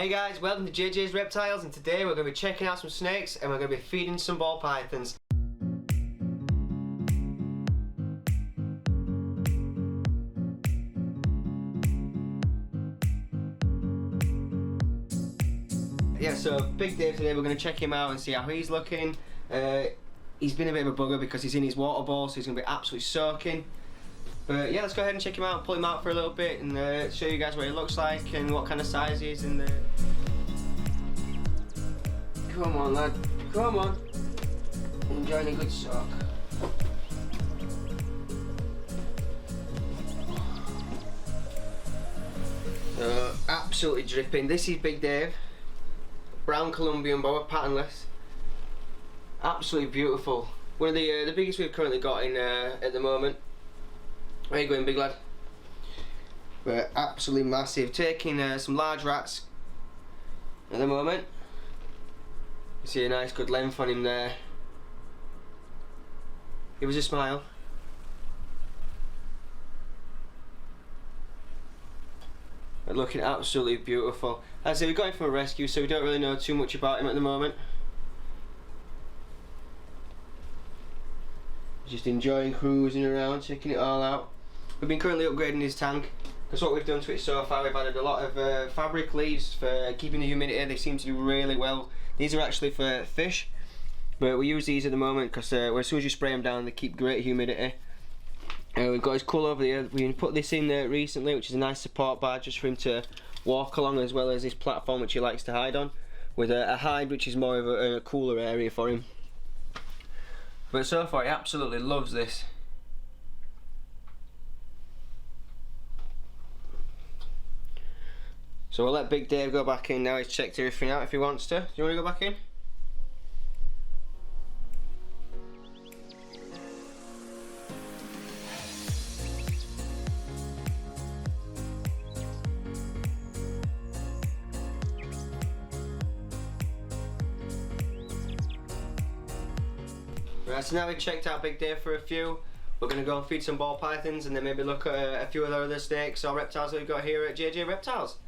Hey guys, welcome to JJ's Reptiles, and today we're going to be checking out some snakes and we're going to be feeding some ball pythons. Yeah, so Big Dave today, we're going to check him out and see how he's looking. He's been a bit of a bugger because he's in his water ball, so he's going to be absolutely soaking. But yeah, let's go ahead and check him out, pull him out for a little bit and show you guys what he looks like and what kind of size he is in there. Come on lad, come on. Enjoying a good soak. Absolutely dripping. This is Big Dave. Brown Colombian boa, patternless. Absolutely beautiful. One of the biggest we've currently got in at the moment. Where are you going, big lad? But absolutely massive. Taking some large rats at the moment. You see a nice good length on him there. Give us a smile. But looking absolutely beautiful. As I say, we got him from a rescue, so we don't really know too much about him at the moment. Just enjoying cruising around, checking it all out. We've been currently upgrading his tank. That's what we've done to it so far. We've added a lot of fabric leaves for keeping the humidity. They seem to do really well. These are actually for fish, but we use these at the moment because as soon as you spray them down, they keep great humidity. We've got his cull over there. We put this in there recently, which is a nice support bar just for him to walk along, as well as this platform which he likes to hide on, with a hide which is more of a cooler area for him. But so far he absolutely loves this. So we'll let Big Dave go back in now. He's checked everything out if he wants to. Do you want to go back in? Right, so now we've checked out Big Dave for a few. We're going to go and feed some ball pythons and then maybe look at a few of the other snakes or reptiles that we've got here at JJ Reptiles.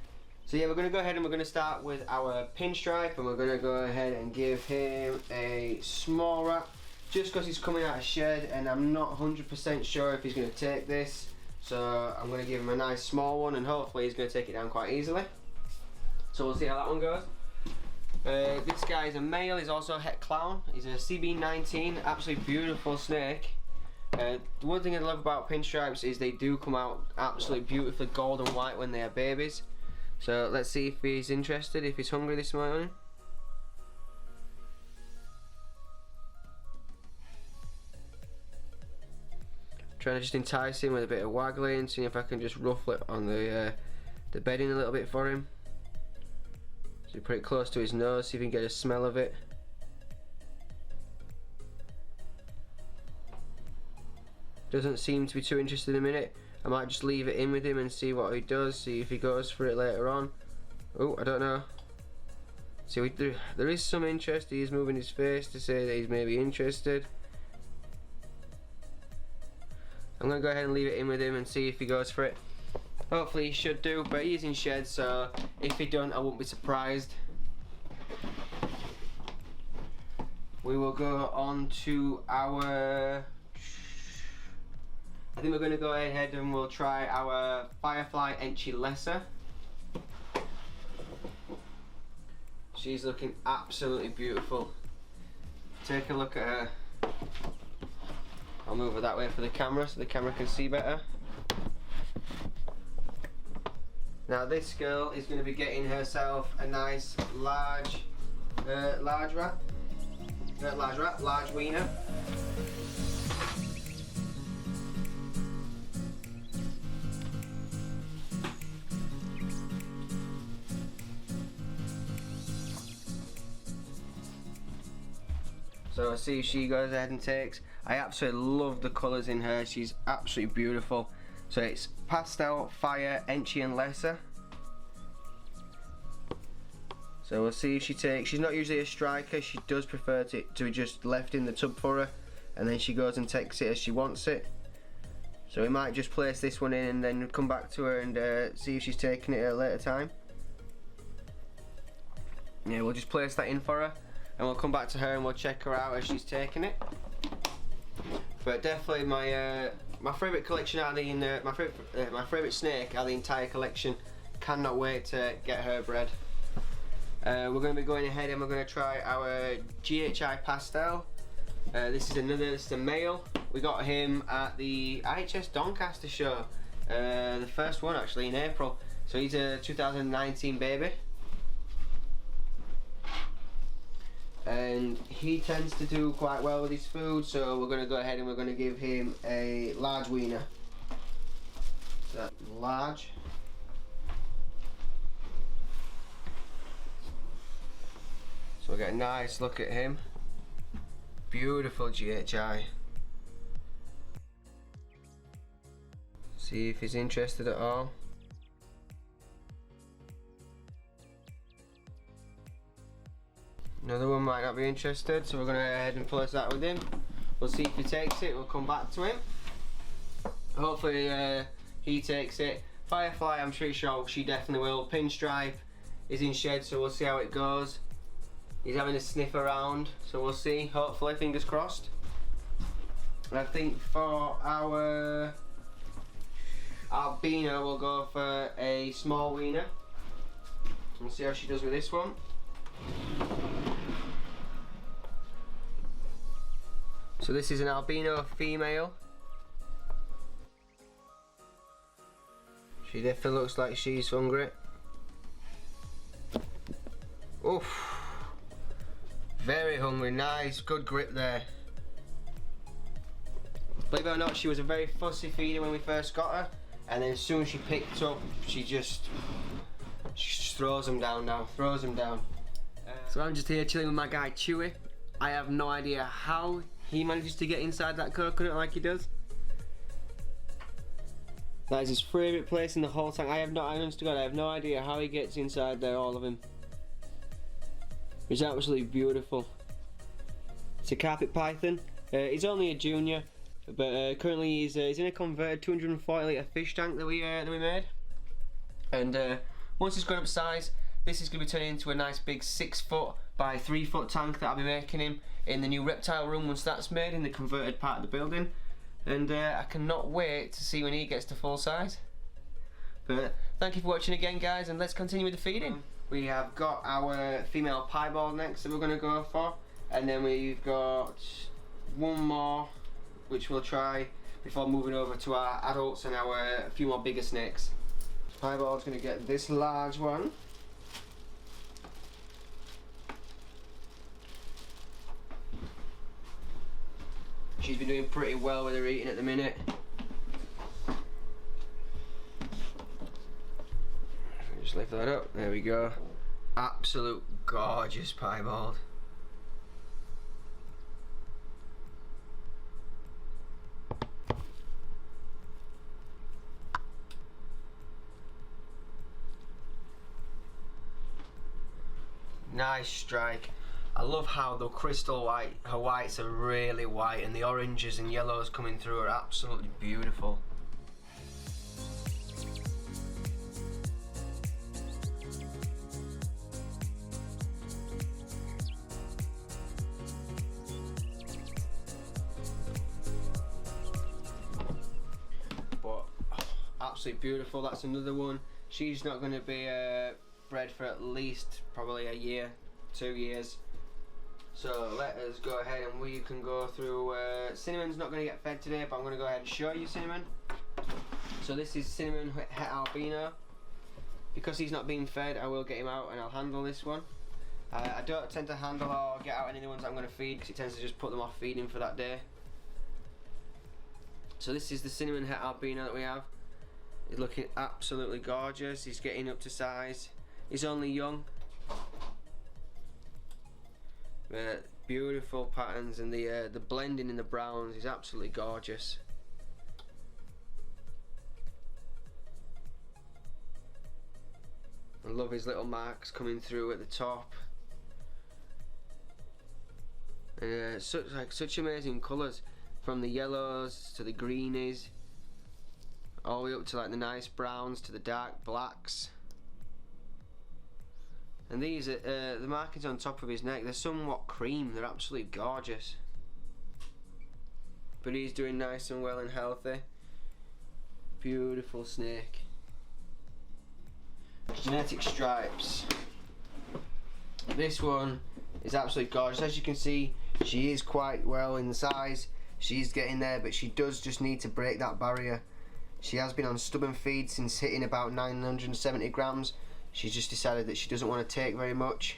So yeah, we're going to go ahead and we're going to start with our pinstripe, and we're going to go ahead and give him a small rat just because he's coming out of shed and I'm not 100% sure if he's going to take this. So I'm going to give him a nice small one and hopefully he's going to take it down quite easily. So we'll see how that one goes. This guy is a male, he's also a het clown. He's a CB19, absolutely beautiful snake. The one thing I love about pinstripes is they do come out absolutely beautifully gold and white when they are babies. So let's see if he's interested, if he's hungry this morning. Trying to just entice him with a bit of waggling, seeing if I can just ruffle it on the bedding a little bit for him. So put it close to his nose, see if we can get a smell of it. Doesn't seem to be too interested in a minute. I might just leave it in with him and see what he does, see if he goes for it later on. Oh, I don't know. See, there is some interest. He is moving his face to say that he's maybe interested. I'm going to go ahead and leave it in with him and see if he goes for it. Hopefully he should do, but he's in shed, so if he don't, I won't be surprised. We will go on to our... I think we're going to go ahead and we'll try our Firefly Enchi Lesser. She's looking absolutely beautiful. Take a look at her. I'll move her that way for the camera so the camera can see better. Now this girl is going to be getting herself a nice large wiener. So I'll see if she goes ahead and takes. I absolutely love the colours in her. She's absolutely beautiful. So it's pastel, fire, Enchi and lesser. So we'll see if she takes. She's not usually a striker. She does prefer to be just left in the tub for her, and then she goes and takes it as she wants it. So we might just place this one in and then come back to her and see if she's taking it at a later time. Yeah, we'll just place that in for her, and we'll come back to her and we'll check her out as she's taking it. But definitely my favourite collection out of the my favourite snake out of the entire collection. Cannot wait to get her bred. We're going to be going ahead and we're going to try our GHI pastel. This is a male. We got him at the IHS Doncaster show, the first one actually in April. So he's a 2019 baby, and he tends to do quite well with his food. So we're going to go ahead and we're going to give him a large wiener. So large. So we'll get a nice look at him. Beautiful GHI. See if he's interested at all. Another one might not be interested, so we're going to go ahead and place that with him. We'll see if he takes it, we'll come back to him. Hopefully he takes it. Firefly, I'm pretty sure she definitely will. Pinstripe is in shed, so we'll see how it goes. He's having a sniff around, so we'll see. Hopefully, fingers crossed. And I think for our albino, we'll go for a small wiener. We'll see how she does with this one. So this is an albino female. She definitely looks like she's hungry. Oof. Very hungry, nice, good grip there. Believe it or not, she was a very fussy feeder when we first got her, and then as soon as she picked up, she just throws them down now, throws them down. So I'm just here chilling with my guy Chewy. I have no idea how he manages to get inside that coconut like he does. That is his favourite place in the whole tank. I have no idea how he gets inside there, all of him. It's absolutely beautiful. It's a carpet python. He's only a junior, but currently he's in a converted 240 litre fish tank that we made. And once he's grown up size, this is going to be turning into a nice big 6 foot by 3 foot tank that I'll be making him in the new reptile room once that's made in the converted part of the building. And I cannot wait to see when he gets to full size. But thank you for watching again, guys, and let's continue with the feeding. We have got our female piebald next that we're going to go for, and then we've got one more which we'll try before moving over to our adults and a few more bigger snakes. Piebald's going to get this large one. She's been doing pretty well with her eating at the minute. Just lift that up, there we go. Absolute gorgeous piebald. Nice strike. I love how the crystal white, her whites are really white, and the oranges and yellows coming through are absolutely beautiful. But absolutely beautiful. That's another one. She's not going to be bred for at least probably a year, 2 years. So let us go ahead and we can go through. Cinnamon's not going to get fed today, but I'm going to go ahead and show you Cinnamon. So this is Cinnamon Het Albino. Because he's not being fed, I will get him out and I'll handle this one. I don't tend to handle or get out any of the ones I'm going to feed because it tends to just put them off feeding for that day. So this is the Cinnamon Het Albino that we have. He's looking absolutely gorgeous. He's getting up to size. He's only young. Beautiful patterns, and the blending in the browns is absolutely gorgeous. I love his little marks coming through at the top. And such amazing colours, from the yellows to the greenies, all the way up to like the nice browns to the dark blacks. And these are the markings on top of his neck. They're somewhat cream. They're absolutely gorgeous. But he's doing nice and well and healthy. Beautiful snake. Genetic stripes. This one is absolutely gorgeous. As you can see, she is quite well in size. She's getting there, but she does just need to break that barrier. She has been on stubborn feed since hitting about 970 grams. She's just decided that she doesn't want to take very much.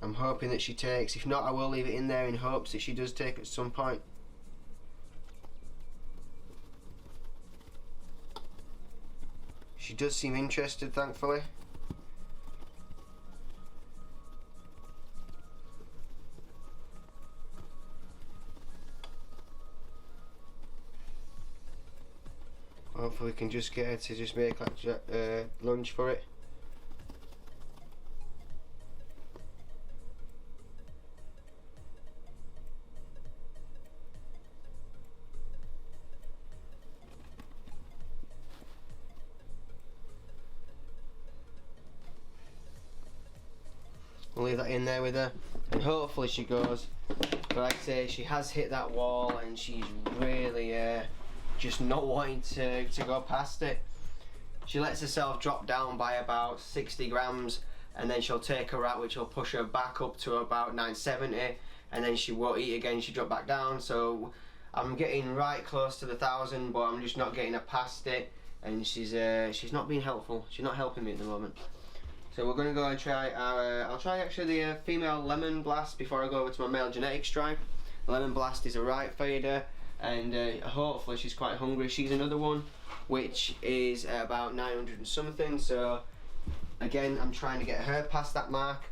I'm hoping that she takes. If not, I will leave it in there in hopes that she does take at some point. She does seem interested, thankfully. Hopefully we can just get her to just make like lunge for it. We'll leave that in there with her, and hopefully she goes. But like I say, she has hit that wall, and she's really just not wanting to go past it. She lets herself drop down by about 60 grams, and then she'll take her out, which will push her back up to about 970, and then she won't eat again. She drop back down. So I'm getting right close to the 1,000, but I'm just not getting her past it, and she's not being helpful. She's not helping me at the moment. So we're going to go and try our, I'll try actually the female lemon blast before I go over to my male genetic stripe. The lemon blast is a right feeder, and hopefully she's quite hungry. She's another one which is about 900 and something, so again I'm trying to get her past that mark.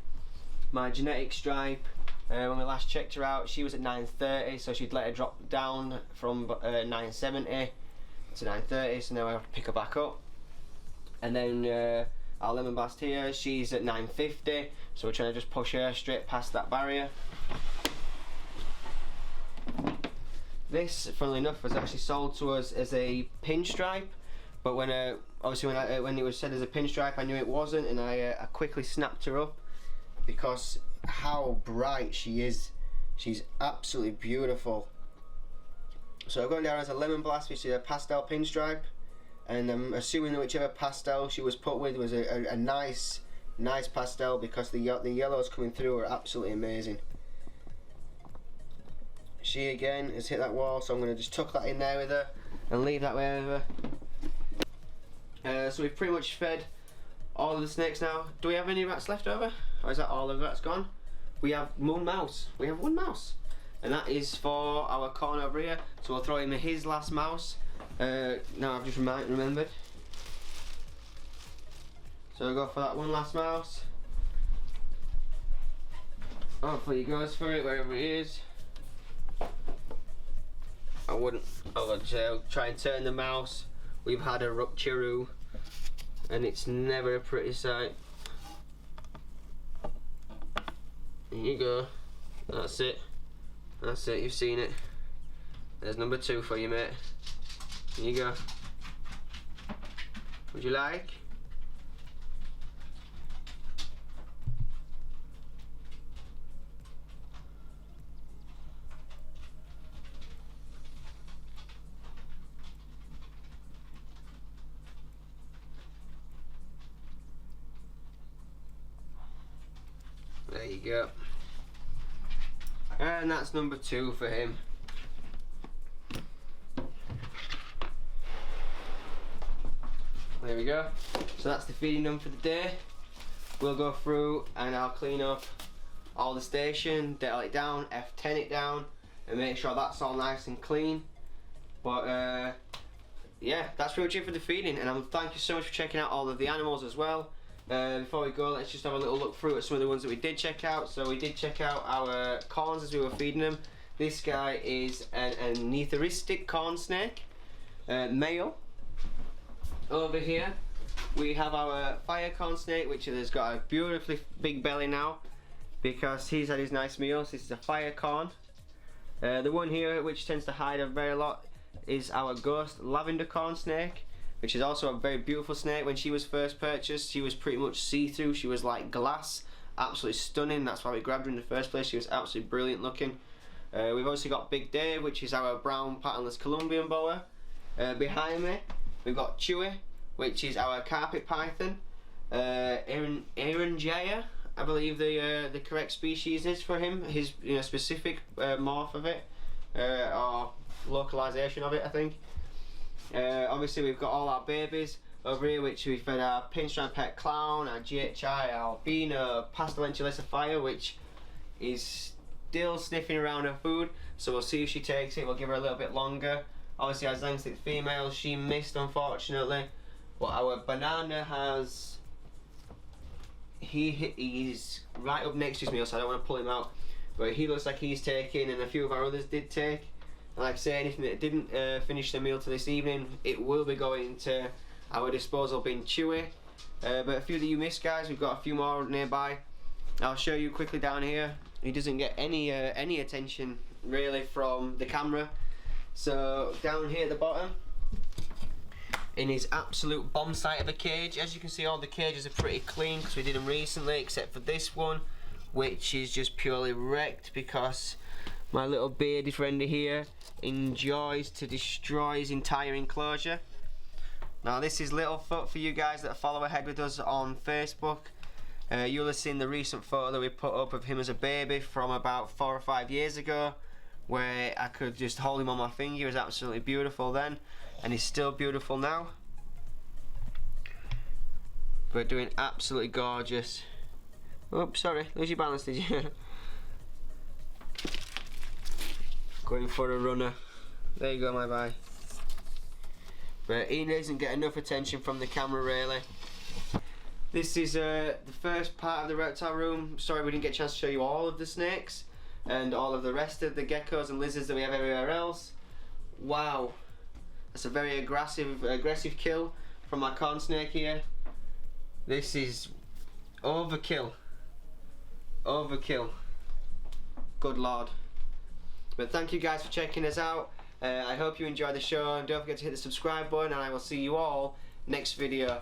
My genetic stripe, when we last checked her out, she was at 930, so she'd let her drop down from 970 to 930, so now I have to pick her back up. And then our lemon blast here, she's at 950, so we're trying to just push her straight past that barrier. This, funnily enough, was actually sold to us as a pinstripe, but when obviously when it was said as a pinstripe, I knew it wasn't, and I quickly snapped her up because how bright she is. She's absolutely beautiful. So I've gone down as a lemon blast, which is a pastel pinstripe, and I'm assuming that whichever pastel she was put with was a nice pastel, because the yellows coming through are absolutely amazing. She again has hit that wall, so I'm going to just tuck that in there with her and leave that way with her. So we've pretty much fed all of the snakes now. Do we have any rats left over? Or is that all of the rats gone? We have one mouse. We have one mouse. And that is for our corn over here. So we'll throw him his last mouse. Now I've just remembered. So we'll go for that one last mouse. Hopefully he goes for it wherever he is. I would try and turn the mouse. We've had a rupture, and it's never a pretty sight. There you go. That's it. That's it, you've seen it. There's number 2 for you, mate. Here you go. Would you like? There you go. And that's number 2 for him. There we go. So that's the feeding done for the day. We'll go through and I'll clean up all the station, dettle it down, F10 it down, and make sure that's all nice and clean. But yeah, that's pretty much it for the feeding, and thank you so much for checking out all of the animals as well. Before we go, let's just have a little look through at some of the ones that we did check out. So we did check out our corns as we were feeding them. This guy is an anetheristic corn snake, male. Over here we have our fire corn snake, which has got a beautifully big belly now because he's had his nice meals. This is a fire corn. The one here which tends to hide a very lot is our ghost lavender corn snake. which is also a very beautiful snake. When she was first purchased, she was pretty much see-through. She was like glass, absolutely stunning. That's why we grabbed her in the first place. She was absolutely brilliant looking. We've also got Big Dave, which is our brown patternless Colombian boa. Behind me, we've got Chewy, which is our carpet python. Jaya, I believe the correct species is for him. His specific morph of it, or localization of it, I think. Obviously, we've got all our babies over here, which we've had our pinstripe pet clown, our GHI, albino, pestilentialissa fire, which is still sniffing around her food, so we'll see if she takes it. We'll give her a little bit longer. Obviously, our Zangstick female, she missed unfortunately, but our banana has, he's right up next to his meal, so I don't want to pull him out, but he looks like he's taking, and a few of our others did take. And like I say, anything that didn't finish the meal to this evening, it will be going to our disposal bin Chewy. But a few that you missed, guys, we've got a few more nearby. I'll show you quickly down here. He doesn't get any attention really from the camera. So down here at the bottom, in his absolute bomb site of a cage, as you can see, all the cages are pretty clean because we did them recently, except for this one, which is just purely wrecked because my little bearded friend here enjoys to destroy his entire enclosure. Now this is Littlefoot for you guys that follow ahead with us on Facebook. You'll have seen the recent photo that we put up of him as a baby from about 4 or 5 years ago, where I could just hold him on my finger. He was absolutely beautiful then, and he's still beautiful now. But doing absolutely gorgeous. Oops, sorry, lose your balance, did you? Going for a runner. There you go, my boy. But he doesn't get enough attention from the camera really. This is the first part of the reptile room. Sorry we didn't get a chance to show you all of the snakes and all of the rest of the geckos and lizards that we have everywhere else. Wow, that's a very aggressive kill from my corn snake here. This is overkill. Overkill. Good lord. But thank you guys for checking us out. I hope you enjoyed the show, and don't forget to hit the subscribe button, and I will see you all next video.